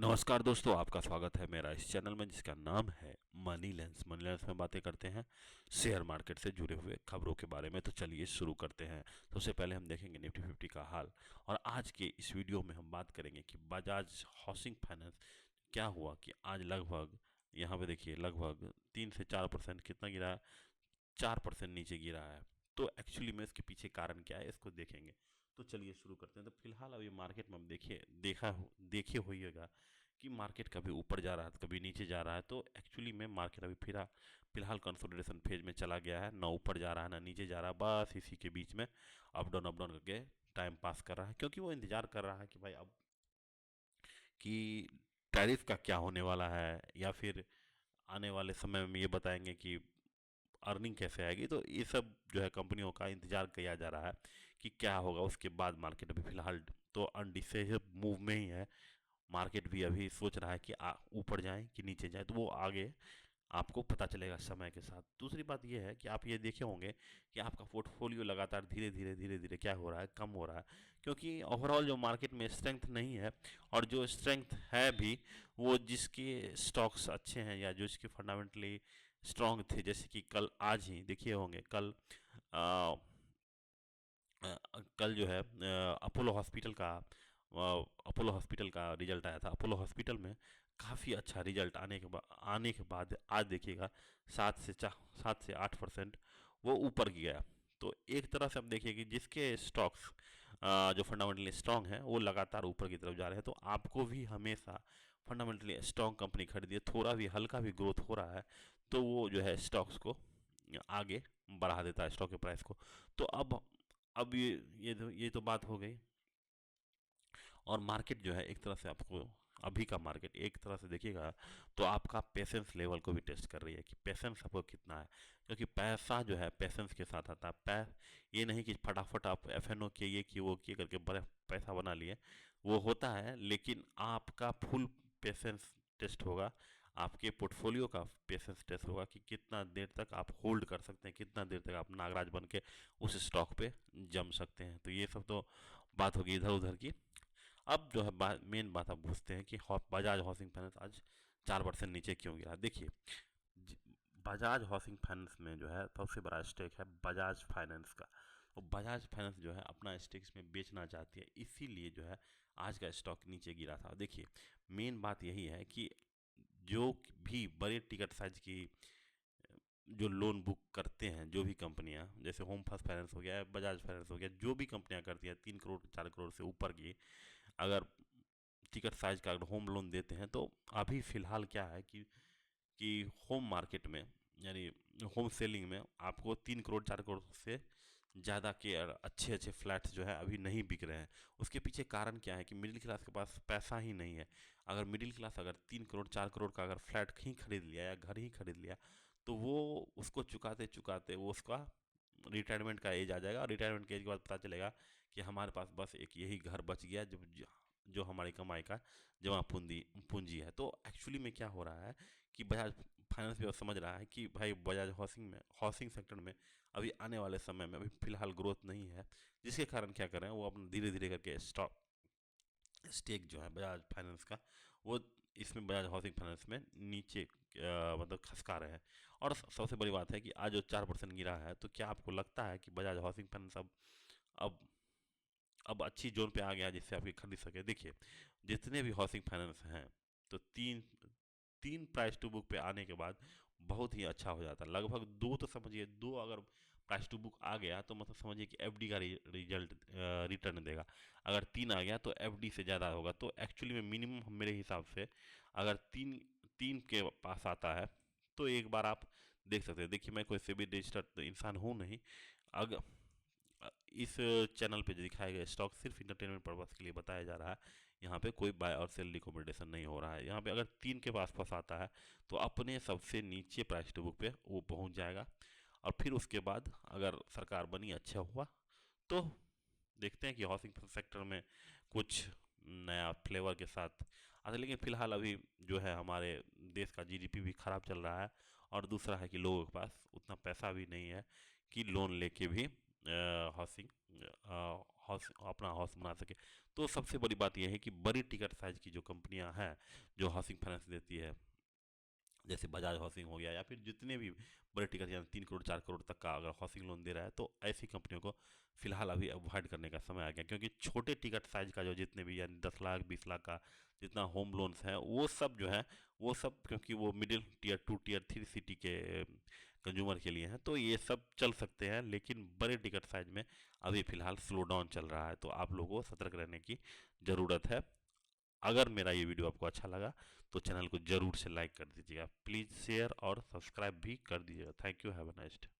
नमस्कार दोस्तों, आपका स्वागत है मेरा इस चैनल में जिसका नाम है मनी लेंस। मनी लेंस में बातें करते हैं शेयर मार्केट से जुड़े हुए खबरों के बारे में। तो चलिए शुरू करते हैं। सबसे पहले हम देखेंगे निफ्टी 50 का हाल, और आज के इस वीडियो में हम बात करेंगे कि बजाज हाउसिंग फाइनेंस क्या हुआ कि आज लगभग, यहाँ पे देखिए, लगभग 3 से 4% कितना गिरा है, 4% नीचे गिरा है। तो एक्चुअली में इसके पीछे कारण क्या है, इसको देखेंगे। तो चलिए शुरू करते हैं। तो फिलहाल अभी मार्केट में हम देखे होइएगा कि मार्केट कभी ऊपर जा रहा है, कभी नीचे जा रहा है। तो एक्चुअली में मार्केट अभी फिलहाल कंसोलिडेशन फेज में चला गया है। ना ऊपर जा रहा है ना नीचे जा रहा है, बस इसी के बीच में अप डाउन करके टाइम पास कर रहा है, क्योंकि वो इंतजार कर रहा है कि भाई अब कि टैरिफ का क्या होने वाला है, या फिर आने वाले समय में ये बताएंगे कि अर्निंग कैसे आएगी। तो ये सब जो है कंपनियों का इंतजार किया जा रहा है कि क्या होगा उसके बाद। मार्केट अभी फिलहाल तो अनडिसाइडेड मूव में ही है। मार्केट भी अभी सोच रहा है कि ऊपर जाए कि नीचे जाए, तो वो आगे आपको पता चलेगा समय के साथ। दूसरी बात ये है कि आप ये देखे होंगे कि आपका पोर्टफोलियो लगातार धीरे धीरे क्या हो रहा है, कम हो रहा है, क्योंकि ओवरऑल जो मार्केट में स्ट्रेंथ नहीं है। और जो स्ट्रेंथ है भी, वो जिसके स्टॉक्स अच्छे हैं या जो इसके फंडामेंटली स्ट्रांग थे, जैसे कि कल, आज ही देखिए होंगे कल, आ, कल जो है अपोलो हॉस्पिटल का रिजल्ट आया था। अपोलो हॉस्पिटल में काफ़ी अच्छा रिजल्ट आने के बाद आज देखिएगा 7 से 8% वो ऊपर गया। तो एक तरह से हम देखिए कि जिसके स्टॉक्स जो फंडामेंटली स्ट्रांग है वो लगातार ऊपर की तरफ जा रहे हैं। तो आपको भी हमेशा फंडामेंटली स्ट्रांग कंपनी खरीदिए। थोड़ा भी हल्का भी ग्रोथ हो रहा है तो वो जो है स्टॉक्स को आगे बढ़ा देता है, स्टॉक के प्राइस को। तो अब ये तो बात हो गई। और मार्केट जो है एक तरह से आपको, अभी का मार्केट एक तरह से देखिएगा तो आपका पेशेंस लेवल को भी टेस्ट कर रही है कि पेशेंस आपको कितना है। क्योंकि पैसा जो है पेशेंस के साथ आता है। ये नहीं कि फटाफट आप एफ एन ओ किए, ये किए, वो किए करके बड़े पैसा बना लिए। वो होता है, लेकिन आपका फुल पेशेंस टेस्ट होगा। आपके पोर्टफोलियो का पेशेंस टेस्ट होगा कि कितना देर तक आप होल्ड कर सकते हैं, कितना देर तक आप नागराज बन के उस स्टॉक पे जम सकते हैं। तो ये सब तो बात होगी इधर उधर की। अब जो है मेन बात आप पूछते हैं कि बजाज हाउसिंग फाइनेंस आज 4% नीचे क्यों गिरा। देखिए, ज- बजाज हाउसिंग फाइनेंस में जो है सबसे बड़ा स्टेक है बजाज फाइनेंस का। और बजाज फाइनेंस जो है अपना स्टेक इसमें बेचना चाहती है, इसीलिए जो है आज का स्टॉक नीचे गिरा था। देखिए, मेन बात यही है कि जो भी बड़े टिकट साइज की जो लोन बुक करते हैं, जो भी कंपनियां, जैसे होम फर्स्ट फाइनेंस हो गया, बजाज फाइनेंस हो गया, जो भी कंपनियां करती हैं 3 करोड़ 4 करोड़ से ऊपर की अगर टिकट साइज का अगर होम लोन देते हैं, तो अभी फ़िलहाल क्या है कि होम मार्केट में, यानी होम सेलिंग में, आपको 3 करोड़ 4 करोड़ से ज़्यादा के अच्छे अच्छे फ्लैट्स जो है अभी नहीं बिक रहे हैं। उसके पीछे कारण क्या है कि मिडिल क्लास के पास पैसा ही नहीं है। अगर मिडिल क्लास अगर 3 करोड़ 4 करोड़ का अगर फ्लैट ही खरीद लिया या घर ही खरीद लिया, तो वो उसको चुकाते चुकाते वो उसका रिटायरमेंट का एज आ जाएगा। और रिटायरमेंट के एज के बाद पता चलेगा कि हमारे पास बस एक यही घर बच गया जो हमारी कमाई का जमा पूंजी पूंजी है। तो एक्चुअली में क्या हो रहा है कि बजाज फाइनेंस भी अब समझ रहा है कि भाई बजाज हाउसिंग सेक्टर में अभी आने वाले समय में अभी फिलहाल ग्रोथ नहीं है, जिसके कारण क्या कर रहे हैं वो अपना धीरे धीरे करके स्टेक जो है बजाज फाइनेंस का, वो इसमें बजाज हाउसिंग फाइनेंस में नीचे मतलब खसका रहे हैं। और सबसे बड़ी बात है कि आज जो 4% गिरा है, तो क्या आपको लगता है कि बजाज हाउसिंग फाइनेंस अब अब अच्छी जोन पे आ गया है जिससे आप ये खरीद सके। देखिए, जितने भी हाउसिंग फाइनेंस हैं, तो तीन तीन प्राइस टू बुक पे आने के बाद बहुत ही अच्छा हो जाता है। लगभग दो, तो समझिए दो अगर प्राइस टू बुक आ गया तो मतलब समझिए कि एफडी का रिजल्ट रिटर्न देगा। अगर 3 आ गया तो एफडी से ज़्यादा होगा। तो एक्चुअली में मिनिमम मेरे हिसाब से अगर तीन तीन के पास आता है तो एक बार आप देख सकते हैं। देखिए, मैं कोई से भी रजिस्टर्ड इंसान हूँ नहीं। अगर इस चैनल पे जो दिखाए गए स्टॉक सिर्फ इंटरटेनमेंट पर्पस के लिए बताया जा रहा है। यहाँ पे कोई बाय और सेल रिकमेंडेशन नहीं हो रहा है। यहाँ पे अगर 3 के आसपास आता है तो अपने सबसे नीचे प्राइस टू बुक पे वो पहुँच जाएगा। और फिर उसके बाद अगर सरकार बनी, अच्छा हुआ, तो देखते हैं कि हाउसिंग सेक्टर में कुछ नया फ्लेवर के साथ आता है। लेकिन फिलहाल अभी जो है हमारे देश का जीडीपी भी खराब चल रहा है। और दूसरा है कि लोगों के पास उतना पैसा भी नहीं है कि लोन लेके भी हाउसिंग अपना हाउस बना सके। तो सबसे बड़ी बात यह है कि बड़ी टिकट साइज की जो कंपनियां हैं जो हाउसिंग फाइनेंस देती है, जैसे बजाज हाउसिंग हो गया या फिर जितने भी बड़े टिकट यानी 3 करोड़ 4 करोड़ तक का अगर हाउसिंग लोन दे रहा है, तो ऐसी कंपनियों को फिलहाल अभी अवॉइड करने का समय आ गया, क्योंकि छोटे टिकट साइज का जो जितने भी यानी 10 लाख 20 लाख का जितना होम लोन्स है वो सब जो है वो सब, क्योंकि वो मिडिल टियर 2 टियर 3 सिटी के कंज्यूमर के लिए हैं, तो ये सब चल सकते हैं। लेकिन बड़े टिकट साइज में अभी फिलहाल स्लो डाउन चल रहा है, तो आप लोगों को सतर्क रहने की ज़रूरत है। अगर मेरा ये वीडियो आपको अच्छा लगा तो चैनल को जरूर से लाइक कर दीजिएगा, प्लीज़ शेयर और सब्सक्राइब भी कर दीजिएगा। Thank you, have a nice day.